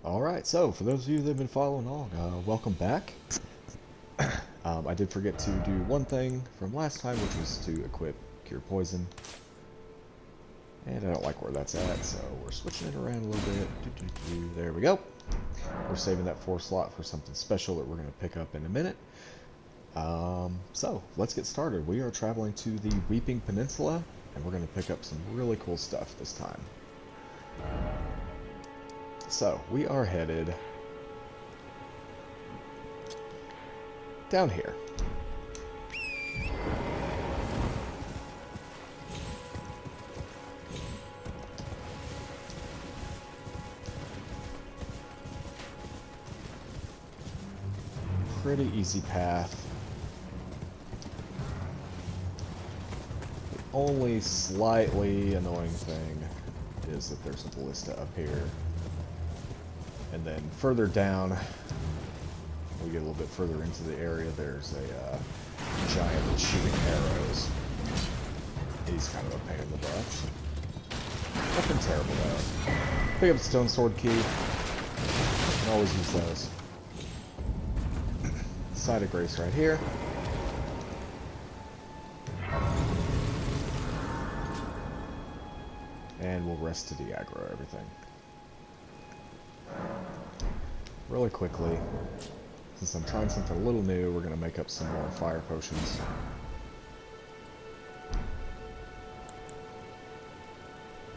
Alright, so for those of you that have been following along, welcome back. I did forget to do one thing from last time, which was to equip Cure Poison. And I don't like where that's at, so we're switching it around a little bit. There we go. We're saving that 4 slot for something special that we're going to pick up in a minute. So, let's get started. We are traveling to the Weeping Peninsula, and we're going to pick up some really cool stuff this time. So, we are headed down here. Pretty easy path. The only slightly annoying thing is that there's a ballista up here. And then further down, we get a little bit further into the area, there's a giant that's shooting arrows. He's kind of a pain in the butt. Nothing terrible though. Pick up the stone sword key. Can always use those. Side of grace right here. And we'll rest to de-aggro everything. Really quickly, since I'm trying something a little new, we're going to make up some more fire potions.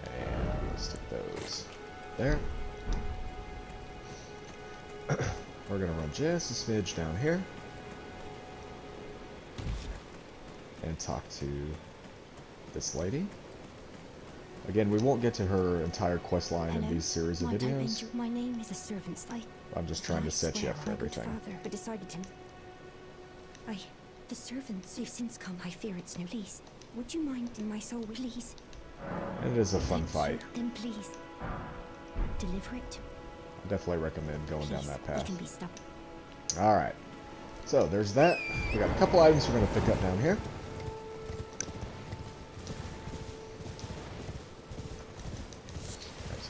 And we'll stick those there. We're going to run just a smidge down here. And talk to this lady. Again, we won't get to her entire quest line in these series of videos. My name is a servant's life. I'm just trying to set you up for everything. Father, but decided to. The servants who've since come, I fear it's no lease. Would you mind in my soul release? And it is a fun fight. Then please deliver it. I definitely recommend going down that path. We can be stubborn. All right. So there's that. We got a couple items we're going to pick up down here.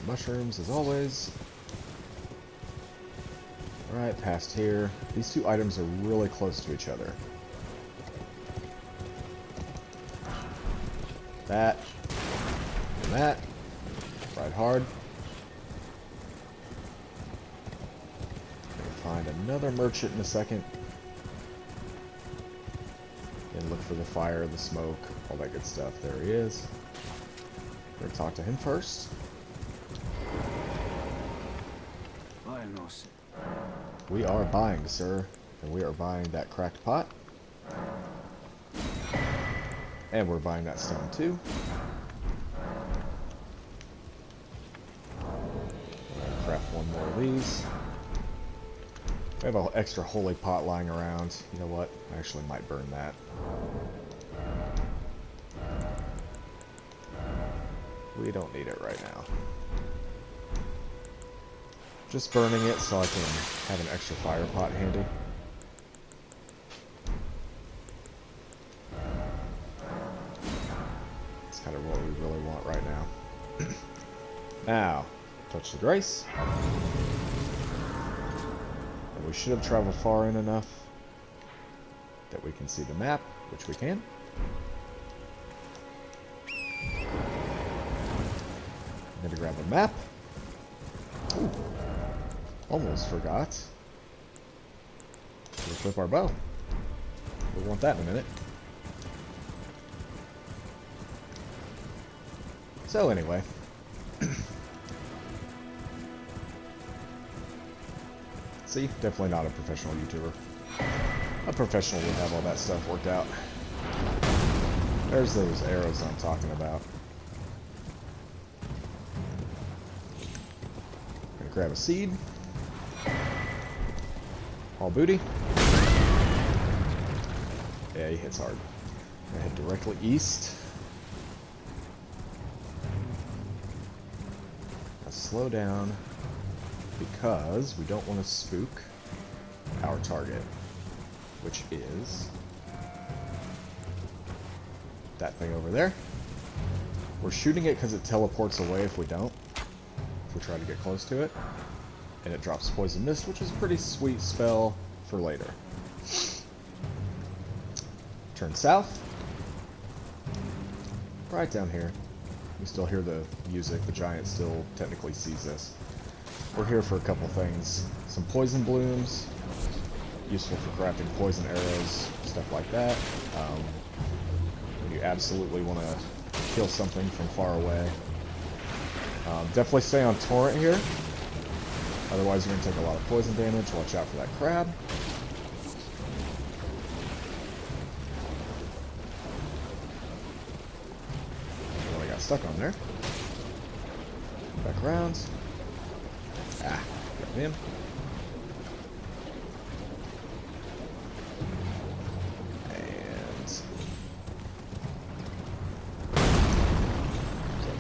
Mushrooms, as always. Alright, past here. These two items are really close to each other. That. And that. Ride hard. Gonna find another merchant in a second. And look for the fire, the smoke, all that good stuff. There he is. We're gonna talk to him first. We are buying, sir. And we are buying that cracked pot. And we're buying that stone, too. Craft one more of these. We have an extra holy pot lying around. You know what? I actually might burn that. We don't need it right now. Just burning it so I can have an extra fire pot handy. That's kind of what we really want right now. Now, touch the grace. And we should have traveled far in enough that we can see the map, which we can. I'm going to grab a map. Ooh. Almost forgot to equip our bow. We'll want that in a minute. So anyway. See, definitely not a professional YouTuber. A professional would have all that stuff worked out. There's those arrows I'm talking about. Gonna grab a seed. All booty. Yeah, he hits hard. I'm gonna head directly east. Now slow down because we don't want to spook our target, which is that thing over there. We're shooting it because it teleports away if we don't. If we try to get close to it. and it drops Poison Mist, which is a pretty sweet spell for later. Turn south. Right down here. We still hear the music. The giant still technically sees us. We're here for a couple things. Some poison blooms, useful for crafting poison arrows, stuff like that. When you absolutely want to kill something from far away. Definitely stay on Torrent here. Otherwise you're going to take a lot of poison damage. Watch out for that crab. Oh, I got stuck on there. Back around. Ah, got him. And so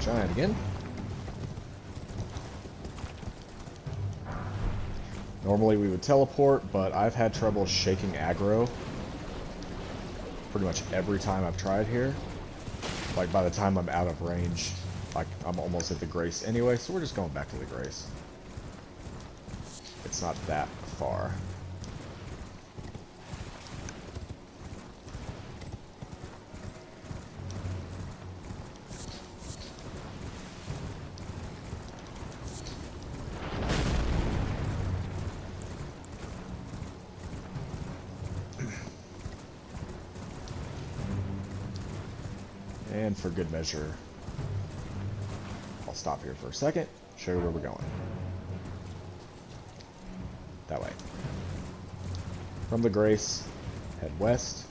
giant again. Normally we would teleport, but I've had trouble shaking aggro pretty much every time I've tried here. Like by the time I'm out of range, like I'm almost at the Grace anyway, so we're just going back to the Grace. It's not that far. And for good measure, I'll stop here for a second, show you where we're going. That way. From the Grace, head west.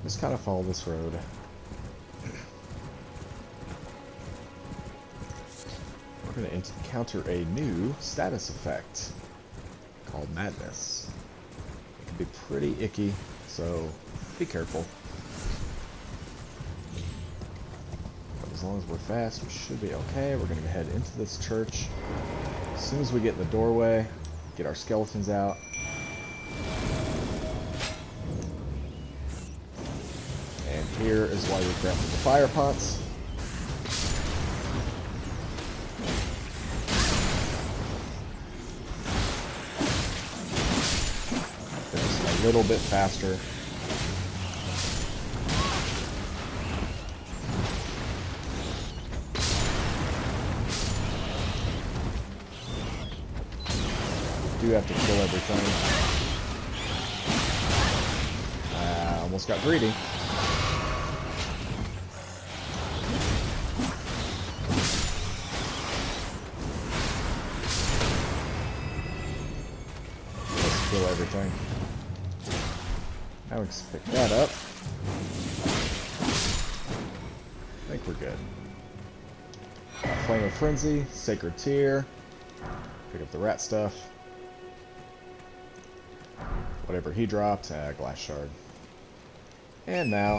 Just kind of follow this road. We're going to encounter a new status effect called Madness. It can be pretty icky, so be careful. But as long as we're fast, we should be okay. We're going to head into this church. As soon as we get in the doorway, get our skeletons out. And here is why we crafted the fire pots. A little bit faster. Do have to kill everything. Almost got greedy. Let's kill everything. Now we can pick that up. I think we're good. Flame of Frenzy, Sacred Tear. Pick up the rat stuff. Whatever he dropped, Glass Shard. And now,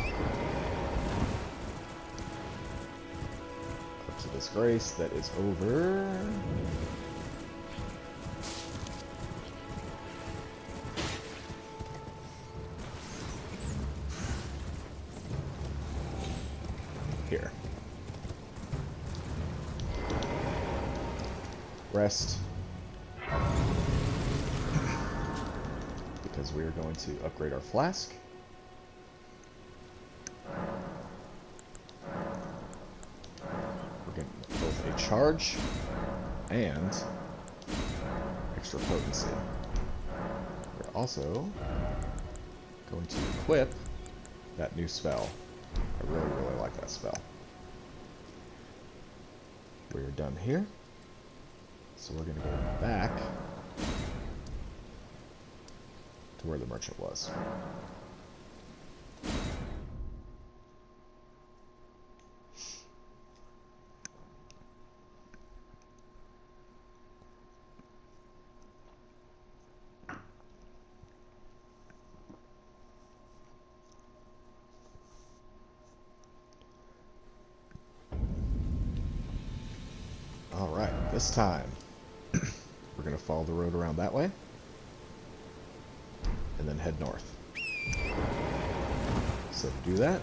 up to this Grace that is over... here. Rest. Because we are going to upgrade our Flask. We're getting both a charge and extra potency. We're also going to equip that new spell. I really, really like that spell. We're done here. So we're going to go back to where the merchant was. Alright, this time we're going to follow the road around that way and then head north. So do that.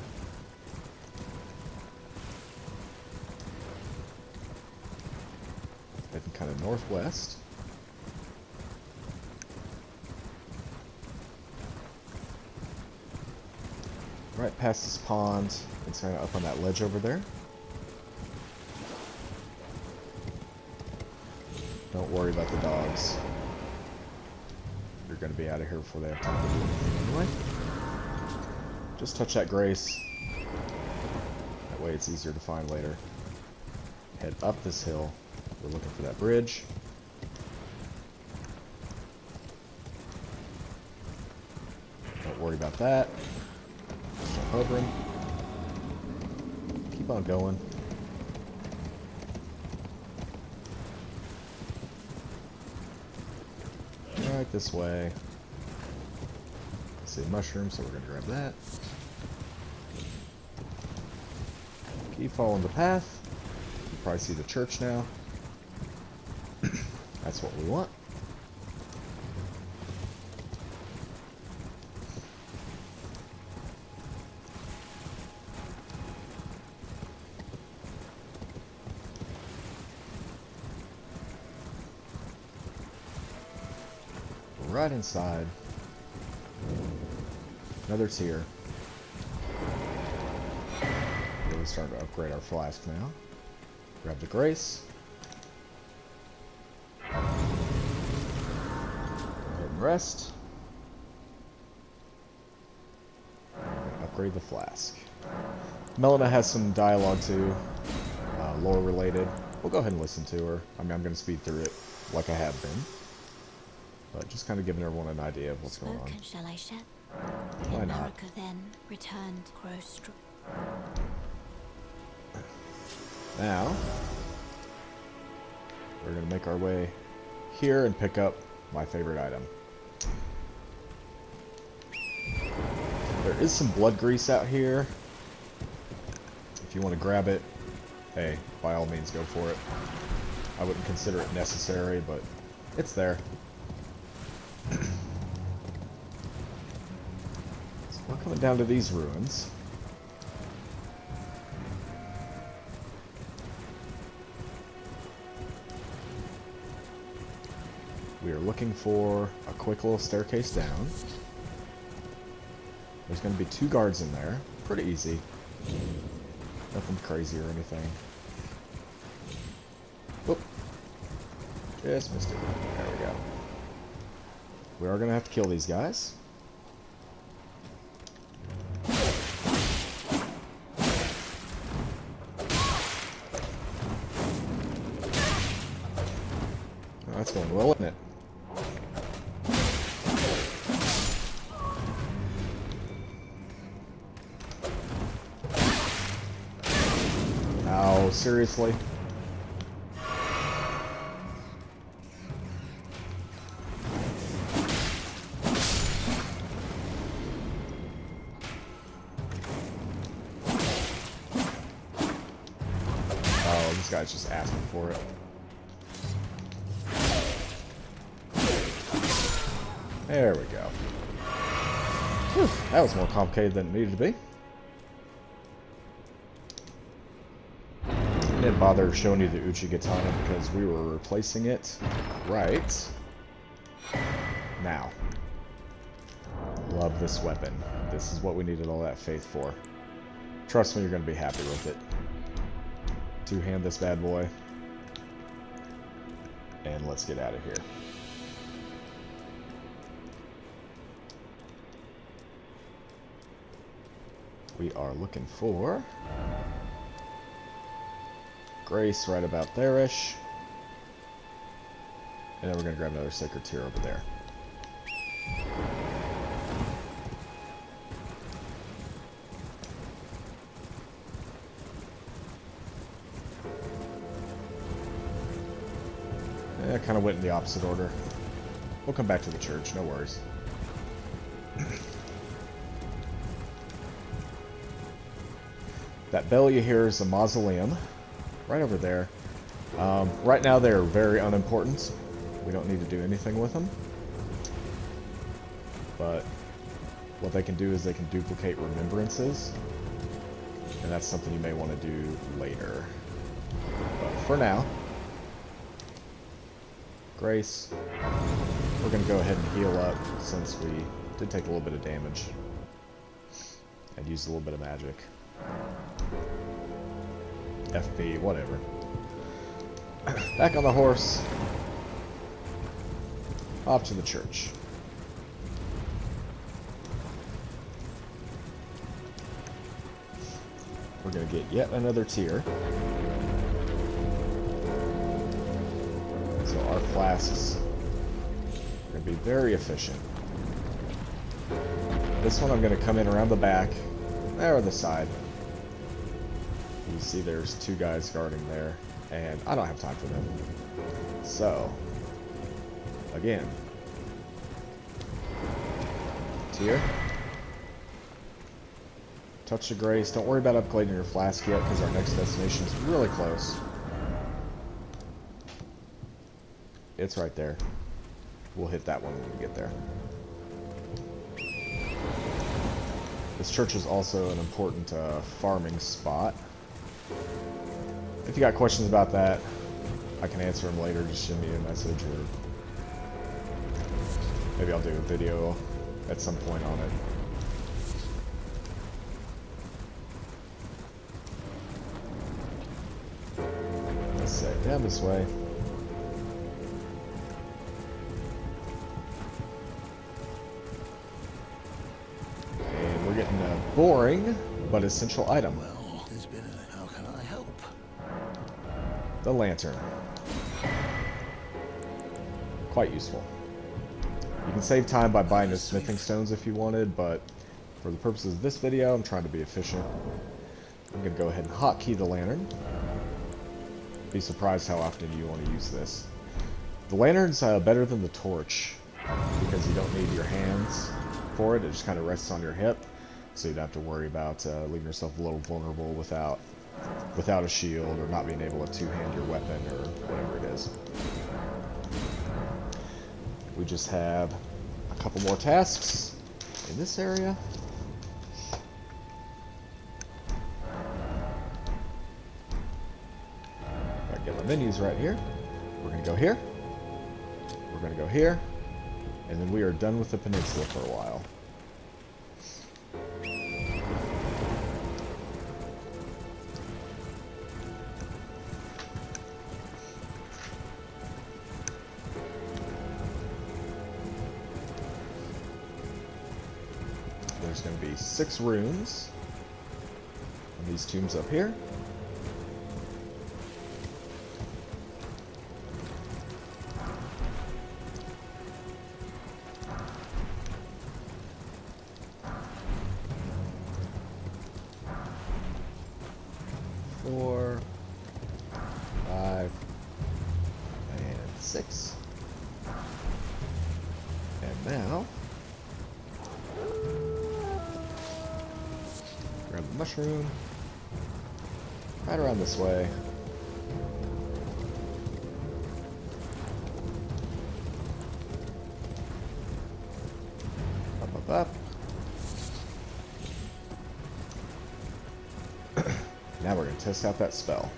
Heading kind of northwest. Right past this pond. It's kind of up on that ledge over there. Don't worry about the dogs. They're going to be out of here before they have time to do anything anyway. Just touch that grace. That way it's easier to find later. Head up this hill. We're looking for that bridge. Don't worry about that. Just jump over him. Keep on going. Right this way. I see a mushroom, so we're going to grab that. Keep following the path. You probably see the church now. That's what we want. Right inside. Another tier. Really starting to upgrade our flask now. Grab the grace. Go ahead and rest. Upgrade the flask. Melina has some dialogue too, lore related. We'll go ahead and listen to her. I mean, I'm going to speed through it like I have been. But just kind of giving everyone an idea of what's going on. Shall I shed? Why In not? America then returned grow strong. Now, we're going to make our way here and pick up my favorite item. There is some blood grease out here. If you want to grab it, hey, by all means go for it. I wouldn't consider it necessary, but it's there. So we're coming down to these ruins. We are looking for a quick little staircase down. There's going to be 2 guards in there. Pretty easy. Nothing crazy or anything. Whoop. Just missed it. There we go. We are going to have to kill these guys. Oh, that's going well, isn't it? Oh, seriously? Oh, this guy's just asking for it. There we go. Whew, that was more complicated than it needed to be. Didn't bother showing you the Uchigatana because we were replacing it right now. Love this weapon. This is what we needed all that faith for. Trust me, you're going to be happy with it. Two-hand this bad boy. And let's get out of here. We are looking for Grace right about there-ish. And then we're going to grab another Sacred Tear over there. I kind of went in the opposite order. We'll come back to the church, no worries. That bell you hear is a mausoleum. Right over there. Right now they're very unimportant. We don't need to do anything with them. But what they can do is they can duplicate remembrances. And that's something you may want to do later. But for now, Grace, we're going to go ahead and heal up since we did take a little bit of damage. And use a little bit of magic. FP, whatever. Back on the horse. Off to the church. We're going to get yet another tier. So our flasks are going to be very efficient. This one I'm going to come in around the back, or the side. You see there's two guys guarding there, and I don't have time for them. So, again, tier. Touch the grace. Don't worry about upgrading your flask yet, because our next destination is really close. It's right there. We'll hit that one when we get there. This church is also an important farming spot. If you got questions about that, I can answer them later. Just send me a message, or maybe I'll do a video at some point on it. Let's say down this way. And we're getting a boring but essential item. Well, there's been a... How can I help? The lantern. Quite useful. You can save time by buying the smithing stones if you wanted, but for the purposes of this video, I'm trying to be efficient. I'm going to go ahead and hotkey the lantern. Be surprised how often you want to use this. The lantern's better than the torch because you don't need your hands for it. It just kind of rests on your hip, so you don't have to worry about leaving yourself a little vulnerable without a shield, or not being able to two-hand your weapon, or whatever it is. We just have a couple more tasks in this area. Gotta get my menus right here. We're gonna go here. We're gonna go here. And then we are done with the peninsula for a while. There's going to be 6 runes on these tombs up here. Four, 5, and 6. And now, grab the mushroom, right around this way. Up, up, up. Now we're going to test out that spell.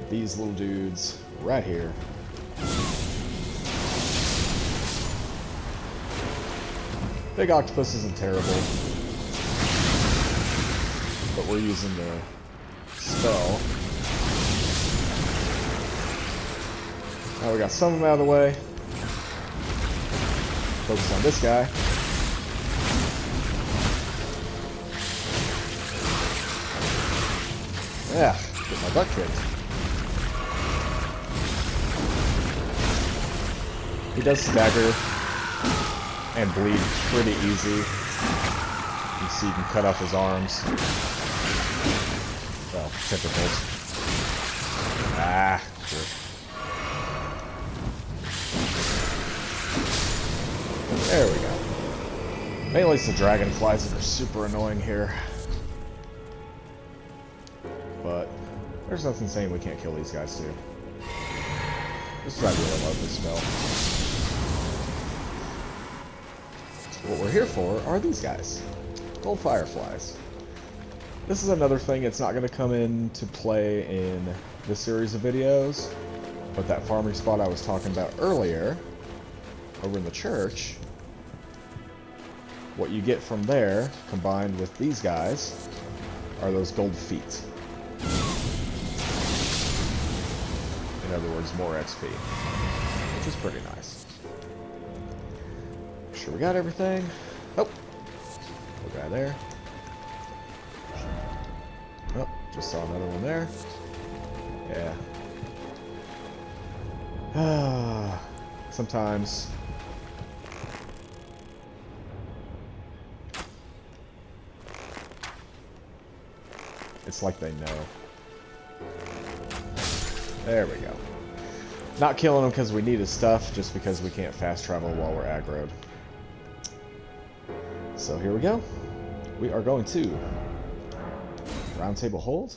These little dudes right here. Big octopus isn't terrible, but we're using the spell. Now we got some of them out of the way. Focus on this guy. Yeah, get my butt kicked. He does stagger and bleed pretty easy. You see, you can cut off his arms. Well, typical. Ah, sure. There we go. Mainly it's the dragonflies that are super annoying here. There's nothing saying we can't kill these guys too. Just I really love this spell. What we're here for are these guys. Gold Fireflies. This is another thing, it's not going to come into play in this series of videos, but that farming spot I was talking about earlier, over in the church, what you get from there, combined with these guys, are those gold feet. In other words, more XP, which is pretty nice. Make sure we got everything. Oh, no guy there. Oh, just saw another one there. Yeah. Sometimes it's like they know. There we go. Not killing him because we need his stuff, just because we can't fast travel while we're aggroed. So here we go. We are going to round table hold.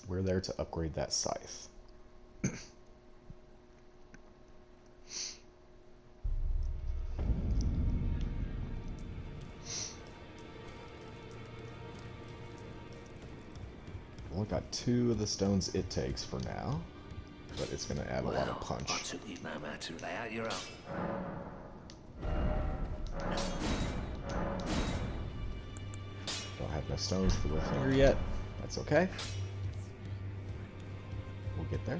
We're there to upgrade that scythe. We've got 2 of the stones it takes for now, but it's going to add a lot of punch. I took you, Mama, to lay out your own. Don't have enough stones for the finger yet. That's okay. We'll get there.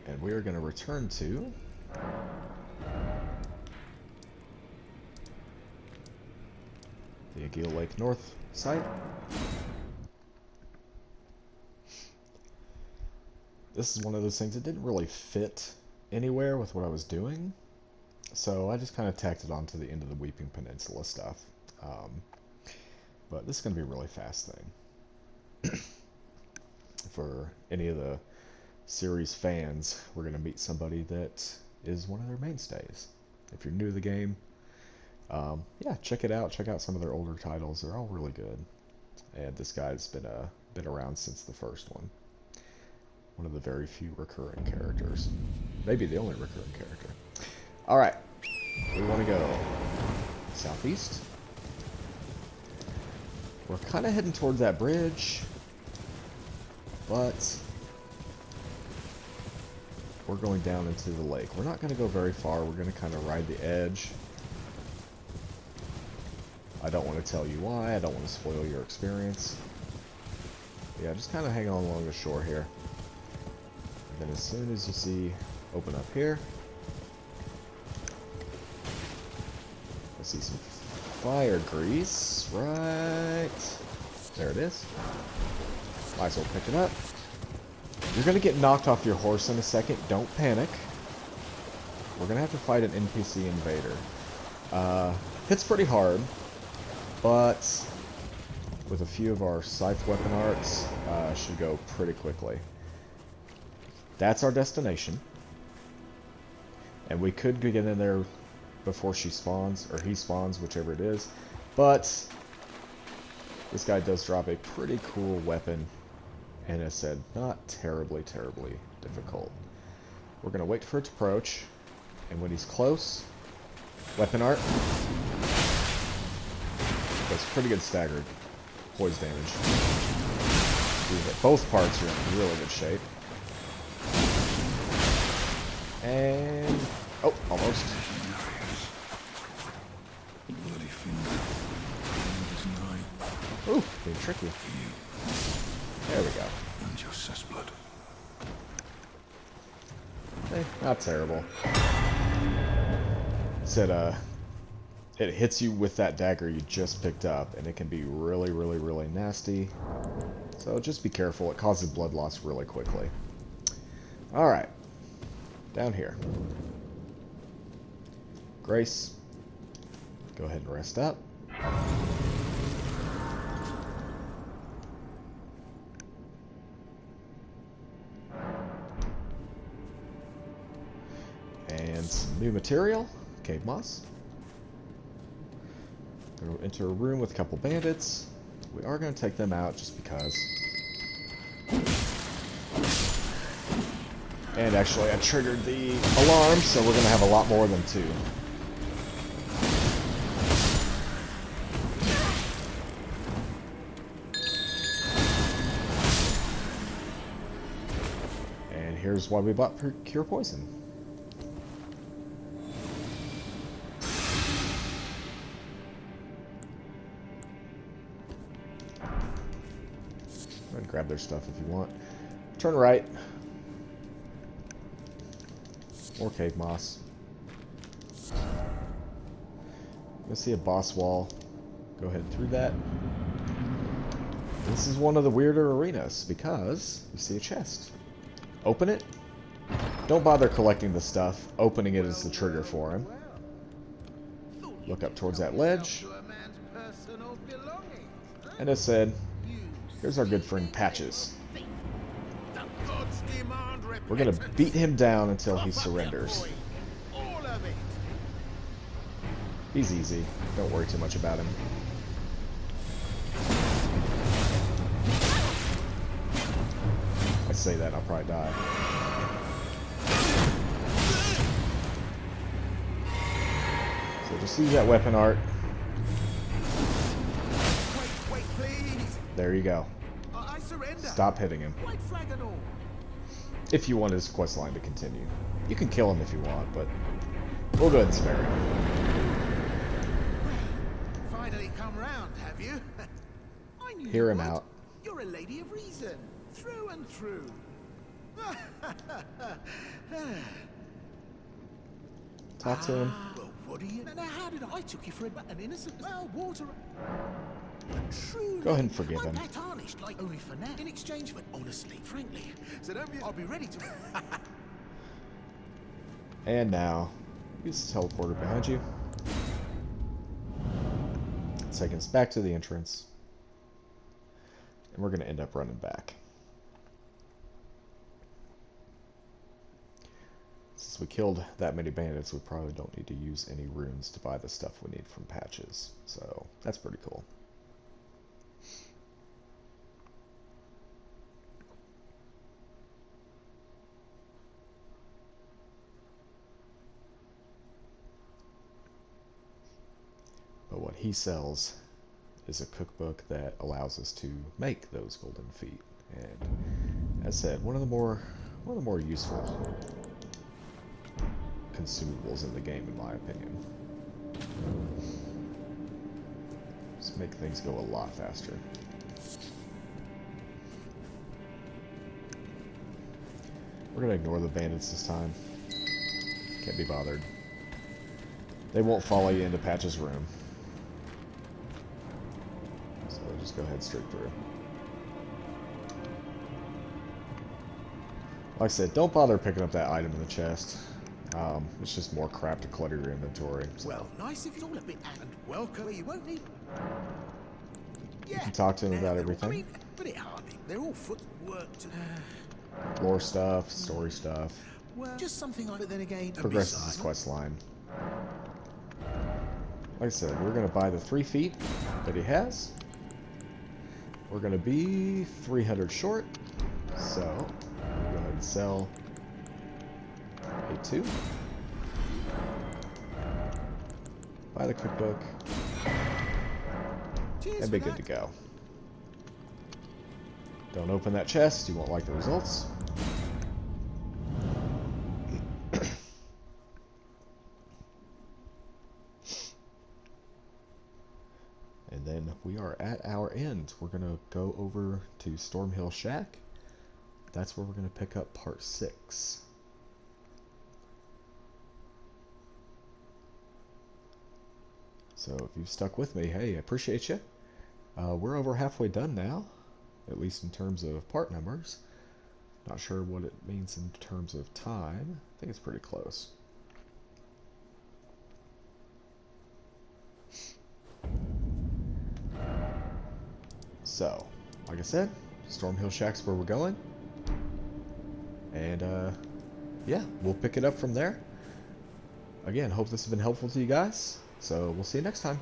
And we are going to return to the Aguila Lake North site. This is one of those things that didn't really fit anywhere with what I was doing, so I just kind of tacked it on to the end of the Weeping Peninsula stuff. But this is going to be a really fast thing. For any of the series fans, we're going to meet somebody that is one of their mainstays. If you're new to the game, yeah, check it out. Check out some of their older titles. They're all really good. And this guy's been around since the first one. One of the very few recurring characters. Maybe the only recurring character. Alright. We want to go southeast. We're kind of heading towards that bridge, but we're going down into the lake. We're not going to go very far. We're going to kind of ride the edge. I don't want to tell you why. I don't want to spoil your experience. Yeah, just kind of hang on along the shore here. And then as soon as you see open up here, I see some fire grease right there. It is. Might as well pick it up. You're gonna get knocked off your horse in a second. Don't panic. We're gonna have to fight an NPC invader. Hits pretty hard, but with a few of our scythe weapon arts, should go pretty quickly. That's our destination, and we could get in there before she spawns, or he spawns, whichever it is, but this guy does drop a pretty cool weapon, and as said, not terribly difficult. We're going to wait for it to approach, and when he's close, weapon art does pretty good staggered poise damage. You hit both parts, you're in really good shape. And... oh, almost. Ooh, being tricky. There we go. Hey, not terrible. Said, it hits you with that dagger you just picked up, and it can be really nasty. So just be careful. It causes blood loss really quickly. Alright. Down here. Grace, go ahead and rest up. And some new material, cave moss. Go into a room with a couple bandits. We are going to take them out just because. And actually, I triggered the alarm, so we're going to have a lot more than two. And here's why we bought Cure Poison. Go ahead and grab their stuff if you want. Turn right. More cave moss. You'll see a boss wall. Go ahead through that. This is one of the weirder arenas because you see a chest. Open it. Don't bother collecting the stuff. Opening it is the trigger for him. Look up towards that ledge. And it said, here's our good friend Patches. We're gonna beat him down until he surrenders. He's easy. Don't worry too much about him. I say that, I'll probably die. So just use that weapon art. There you go. Stop hitting him. If you want his quest line to continue. You can kill him if you want, but we'll go ahead and spare him. Finally come round, have you? I knew Hear you him would. out. You're a lady of reason, through and through. Talk to him. Well, what do you? Now, how did I took you for an innocent? Well, water. True. Go ahead and forgive him. Not tarnished, like only for now. In exchange for, honestly, frankly. So don't be. I'll be ready to. And now, use the teleporter behind you. It's taking us back to the entrance. And we're going to end up running back. Since we killed that many bandits, we probably don't need to use any runes to buy the stuff we need from Patches. So, that's pretty cool. But what he sells is a cookbook that allows us to make those golden feet. And as said, one of the more useful consumables in the game, in my opinion. Just make things go a lot faster. We're gonna ignore the bandits this time. Can't be bothered. They won't follow you into Patch's room. So just go ahead straight through. Like I said, don't bother picking up that item in the chest. It's just more crap to clutter your inventory. So. Well, nice if it's all a bit and welcome. You won't need. You can talk to him about everything. I mean, but it hardly. They're all footwork to. Lore stuff, story stuff. Well, just something like. But then again, Progresses his quest line. Like I said, we're gonna buy the 3 feet that he has. We're gonna be 300 short, so we'll go ahead and sell a 2. Buy the cookbook, Cheers and be for good that. to go. Don't open that chest, you won't like the results. And then we are at our end. We're going to go over to Stormhill Shack. That's where we're going to pick up part 6. So if you've stuck with me, hey, I appreciate you. We're over halfway done now, at least in terms of part numbers. Not sure what it means in terms of time. I think it's pretty close. So, like I said, Stormhill Shack's where we're going. And, yeah, we'll pick it up from there. again, hope this has been helpful to you guys. So we'll see you next time.